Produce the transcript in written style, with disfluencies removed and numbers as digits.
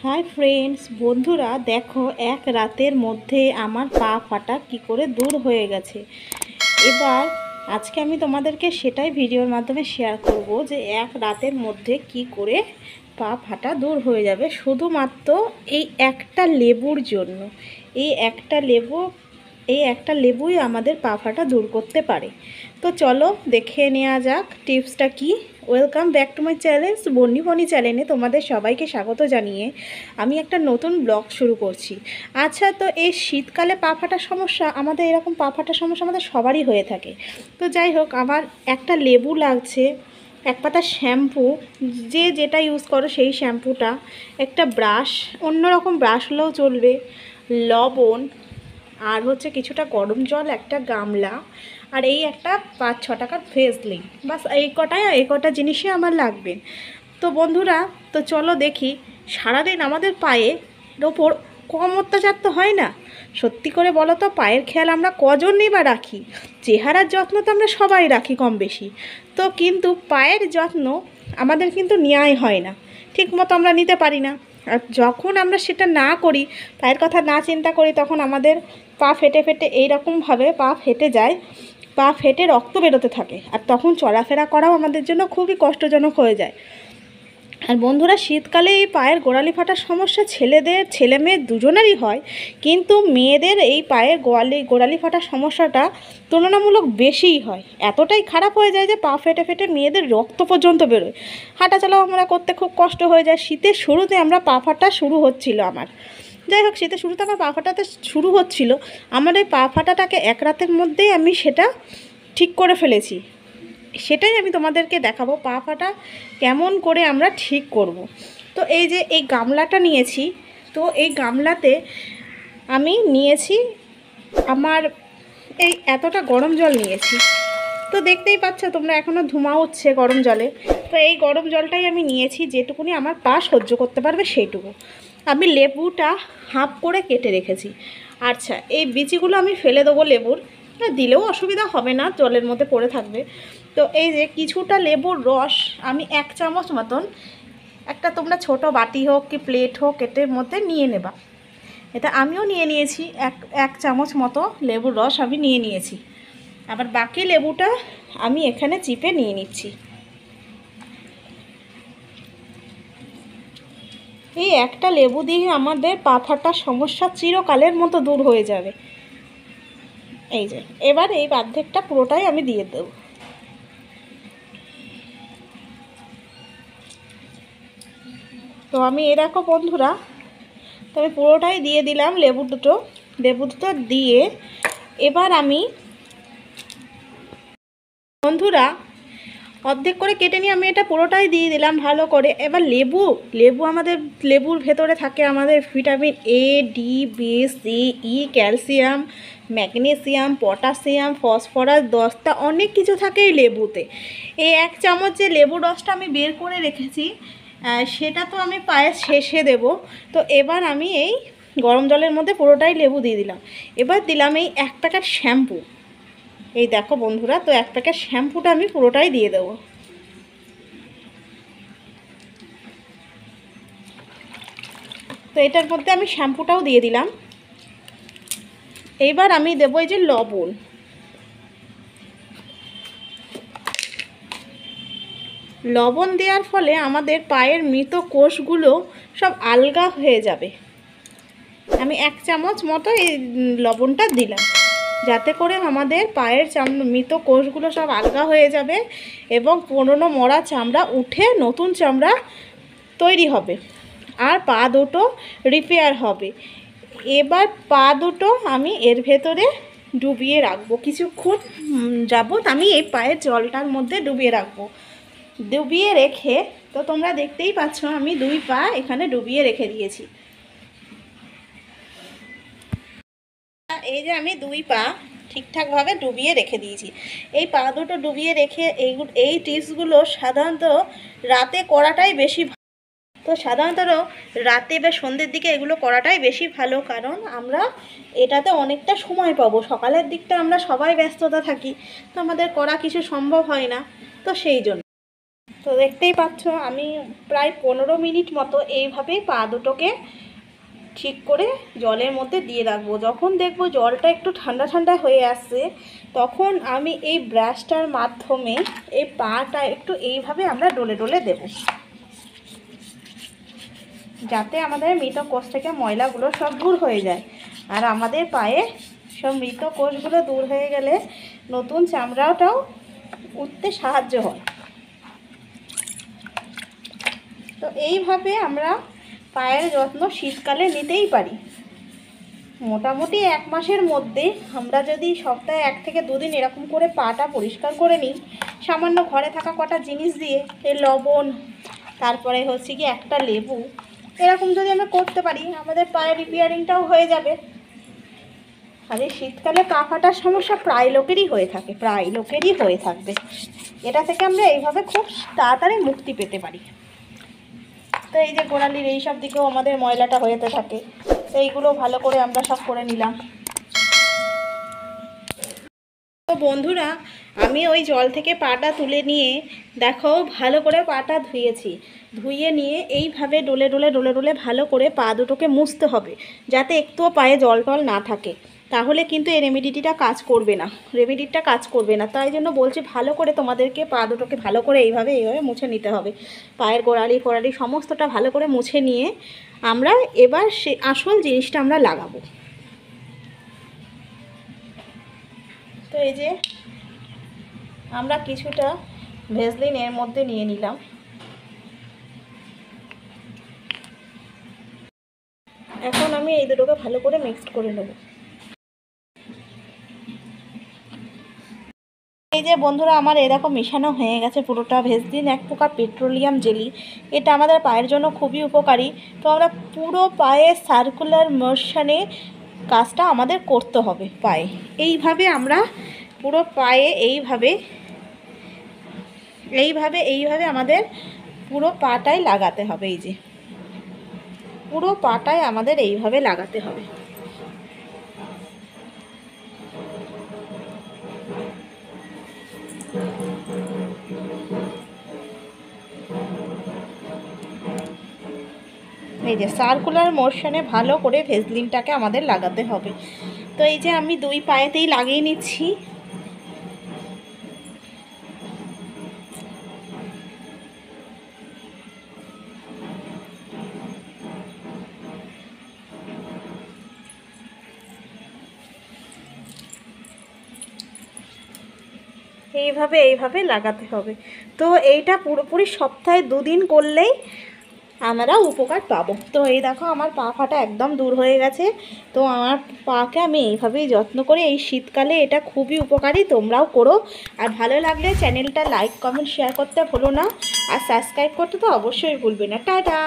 Hi friends, বন্ধুরা দেখো এক রাতের মধ্যে আমার পা ফাটা কি করে দূর হয়ে গেছে। এবার আজকে আমি তোমাদেরকে সেটাই ভিডিওর মাধ্যমে শেয়ার করব যে এক রাতের মধ্যে কি করে পা ফাটা দূর হয়ে যাবে শুধুমাত্র এই একটা লেবুর জন্য। এই একটা লেবুই আমাদের পা ফাটা দূর করতে পারে। তো চলো দেখে নেওয়া যাক টিপসটা কি। Welcome back to my channel Bonni Boni চ্যানেলে তোমাদের সবাইকে স্বাগত জানিয়ে আমি একটা নতুন ব্লগ শুরু করছি। আচ্ছা, তো এই শীতকালে পা ফাটার সমস্যা, আমাদের এরকম পা ফাটার সমস্যা আমাদের সবারই হয়ে থাকে। তো যাই হোক, আমার একটা লেবু লাগছে, এক পাতা শ্যাম্পু, যে যেটা ইউজ করো সেই শ্যাম্পুটা, একটা ব্রাশ, অন্যরকম ব্রাশ হলেও চলবে, লবণ, আর হচ্ছে কিছুটা গরম জল, একটা গামলা, আর এই একটা 5-6 টাকার ভেজলিন। বাস এই কটা জিনিসই আমার লাগবে। তো বন্ধুরা, তো চলো দেখি সারাদিন আমাদের পায়ের ওপর কম অত্যাচার তো হয় না। সত্যি করে বলো তো, পায়ের খেয়াল আমরা কজনই বা রাখি? চেহারার যত্ন তো আমরা সবাই রাখি কম বেশি, তো কিন্তু পায়ের যত্ন আমাদের কিন্তু নেওয়াই হয় না, ঠিক মতো আমরা নিতে পারি না। আর যখন আমরা সেটা না করি, পায়ের কথা না চিন্তা করি, তখন আমাদের পা ফেটে ফেটে এইরকমভাবে পা ফেটে যায়, পা ফেটে রক্ত বেরোতে থাকে, আর তখন চলাফেরা করাও আমাদের জন্য খুবই কষ্টজনক হয়ে যায়। আর বন্ধুরা, শীতকালে এই পায়ের গোড়ালি ফাটার সমস্যা ছেলে মেয়ে দুজনেরই হয়, কিন্তু মেয়েদের এই পায়ের গোড়ালি ফাটার সমস্যাটা তুলনামূলক বেশিই হয়। এতটাই খারাপ হয়ে যায় যে পা ফেটে ফেটে মেয়েদের রক্ত পর্যন্ত বেরোয়। হাঁটাচলাও আমরা করতে খুব কষ্ট হয়ে যায়। শীতের শুরুতে আমরা পা ফাটা শুরু হচ্ছিল আমার, যাই হোক, শীতের শুরুতে আমার পা ফাটাতে শুরু হচ্ছিল। আমার এই পা ফাটাটাকে এক রাতের মধ্যেই আমি সেটা ঠিক করে ফেলেছি। সেটাই আমি তোমাদেরকে দেখাবো, পা ফাটা কেমন করে আমরা ঠিক করব। তো এই যে এই গামলাটা নিয়েছি, তো এই গামলাতে আমি নিয়েছি আমার এই এতটা গরম জল নিয়েছি। তো দেখতেই পাচ্ছ তোমরা, এখনও ধোঁয়া উঠছে গরম জলে। তো এই গরম জলটাই আমি নিয়েছি, যেটুকুনি আমার পা সহ্য করতে পারবে সেইটুকু। আমি লেবুটা হাফ করে কেটে রেখেছি। আচ্ছা, এই বিচিগুলো আমি ফেলে দেবো লেবুর, দিলেও অসুবিধা হবে না, জলের মধ্যে পড়ে থাকবে। তো এই যে কিছুটা লেবুর রস আমি 1 চামচ মতন, একটা তোমরা ছোট বাটি হোক কি প্লেট হোক এটার মধ্যে নিয়ে নেবা। এটা আমিও নিয়ে নিয়েছি, এক চামচ মতো লেবুর রস আমি নিয়ে নিয়েছি। আবার বাকি লেবুটা আমি এখানে চিপে নিয়ে নিচ্ছি। এই একটা লেবু দিয়ে আমাদের পা ফাটার সমস্যা চিরকালের মতো দূর হয়ে যাবে। এই যে এবার এই অর্ধেকটা পুরোটাই আমি দিয়ে দেব। তো আমি দেখো বন্ধুরা, তো আমি পুরোটাই দিয়ে দিলাম লেবু দুটো দিয়ে। এবার আমি বন্ধুরা অর্ধেক করে কেটে নিয়ে আমি এটা পুরোটাই দিয়ে দিলাম ভালো করে। এবার আমাদের লেবুর ভেতরে থাকে আমাদের vitamin A, D, B, C, E, calcium, magnesium, potassium, phosphorus, দস্তা, অনেক কিছু থাকে এই লেবুতে। এই 1 চামচ যে লেবু রসটা আমি বের করে রেখেছি, সেটা তো আমি পায়ের শেষে দেব। তো এবার আমি এই গরম জলের মধ্যে পুরোটাই লেবু দিয়ে দিলাম। এবার দিলাম এই 1 প্যাকেট শ্যাম্পু। এই দেখো বন্ধুরা, তো 1 প্যাকেট শ্যাম্পুটা আমি পুরোটাই দিয়ে দেবো। তো এটার মধ্যে আমি শ্যাম্পুটাও দিয়ে দিলাম। এইবার আমি দেবো এই যে লবণ। লবণ দেওয়ার ফলে আমাদের পায়ের মৃত কোষগুলো সব আলগা হয়ে যাবে। আমি 1 চামচ মতো এই লবণটা দিলাম, যাতে করে আমাদের পায়ের মৃত কোষগুলো সব আলগা হয়ে যাবে এবং পুরনো মরা চামড়া উঠে নতুন চামড়া তৈরি হবে, আর পা দুটো রিপেয়ার হবে। এবার পা দুটো আমি এর ভেতরে ডুবিয়ে রাখবো কিছুক্ষণ যাবত। আমি এই পায়ের জলটার মধ্যে ডুবিয়ে রেখে, তো তোমরা দেখতেই পাচ্ছ আমি 2 পা এখানে ডুবিয়ে রেখে দিয়েছি। এই যে আমি 2 পা ঠিকঠাকভাবে ডুবিয়ে রেখে দিয়েছি। এই পা দুটো ডুবিয়ে রেখে এই টিপসগুলো সাধারণত রাতে করাটাই বেশি ভালো। তো সাধারণত রাতে বা সন্ধ্যের দিকে এগুলো করাটাই বেশি ভালো, কারণ আমরা এটাতে অনেকটা সময় পাবো। সকালের দিকটা আমরা সবাই ব্যস্ততা থাকি, তো আমাদের করা কিছু সম্ভব হয় না, তো সেই জন্য। তো দেখতেই পাচ্ছ আমি প্রায় 15 মিনিট মতো এইভাবেই পা দুটোকে ঠিক করে জলের মধ্যে দিয়ে রাখবো। যখন দেখবো জলটা একটু ঠান্ডা ঠান্ডা হয়ে আসছে, তখন আমি এই ব্রাশটার মাধ্যমে এই পাটা একটু এইভাবে আমরা ডলে ডলে দেব, যাতে আমাদের মৃত কোষ থেকে ময়লাগুলো সব দূর হয়ে যায়। আর আমাদের পায়ে সব মৃত কোষগুলো দূর হয়ে গেলে নতুন চামড়াটাও উঠতে সাহায্য হয়। তো এইভাবে আমরা পায়ের যত্ন শীতকালে নিতেই পারি। মোটামুটি 1 মাসের মধ্যে আমরা যদি সপ্তাহে 1 থেকে 2 দিন এরকম করে পাটা পরিষ্কার করে নিই, সামান্য ঘরে থাকা কটা জিনিস দিয়ে, এই লবণ, তারপরে হচ্ছে কি একটা লেবু, এরকম যদি আমরা করতে পারি আমাদের পায়ের রিপেয়ারিংটাও হয়ে যাবে। আর এই শীতকালে পা ফাটার সমস্যা প্রায় লোকেরই হয়ে থাকে, প্রায় লোকেরই হয়ে থাকবে। এটা থেকে আমরা এইভাবে খুব তাড়াতাড়ি মুক্তি পেতে পারি। তো এই যে গোড়ালির এই সব দিকেও আমাদের ময়লাটা হয়েতে থাকে, তো এইগুলো ভালো করে আমরা সব করে নিলাম। তো বন্ধুরা, আমি ওই জল থেকে পাটা তুলে নিয়ে দেখো ভালো করে পাটা ধুয়েছি। ধুয়ে নিয়ে এইভাবে ডলে ডলে ডলে ডলে ভালো করে পা দুটোকে মুছতে হবে, যাতে একটুও পায়ে জল টল না থাকে। তাহলে কিন্তু এই রেমেডিটা কাজ করবে না, রেমেডিটা কাজ করবে না। তাই জন্য বলছি ভালো করে তোমাদেরকে পা দুটোকে ভালো করে এইভাবে মুছে নিতে হবে। পায়ের গোড়ালি ফোড়ালি সমস্তটা ভালো করে মুছে নিয়ে আমরা এবার সে আসল জিনিসটা আমরা লাগাবো। তো এই যে আমরা কিছুটা ভেসলিন এর মধ্যে নিয়ে নিলাম। এখন আমি এই দুটোকে ভালো করে মিক্সড করে নেব। এই যে বন্ধুরা, আমার এরকম মেশানো হয়ে গেছে পুরোটা। ভেসলিন এক প্রকার পেট্রোলিয়াম জেলি, এটা আমাদের পায়ের জন্য খুবই উপকারী। তো আমরা পুরো পায়ে সার্কুলার মোশনে কাজটা আমাদের করতে হবে। পায়ে এইভাবে আমরা পুরো পায়ে এইভাবে এইভাবে এইভাবে আমাদের পুরো পাটায় লাগাতে হবে। এই যে পুরো পাটায় আমাদের এইভাবে লাগাতে হবে। এই যে সার্কুলার মোশনে ভালো করে ভেসলিনটাকে আমাদের লাগাতে হবে। তো এই যে আমি 2 পায়েতেই লাগিয়ে নিচ্ছি। এইভাবে লাগাতে হবে। তো এইটা পুরোপুরি সপ্তাহে 2 দিন করলেই আমরা উপকার পাবো। তো এই দেখো আমার পা ফাটা একদম দূর হয়ে গেছে। তো আমার পাকে আমি এইভাবেই যত্ন করি। এই শীতকালে এটা খুবই উপকারী, তোমরাও করো। আর ভালো লাগলে চ্যানেলটা লাইক কমেন্ট শেয়ার করতে ভুলো না, আর সাবস্ক্রাইব করতে তো অবশ্যই ভুলবে না। টাটা।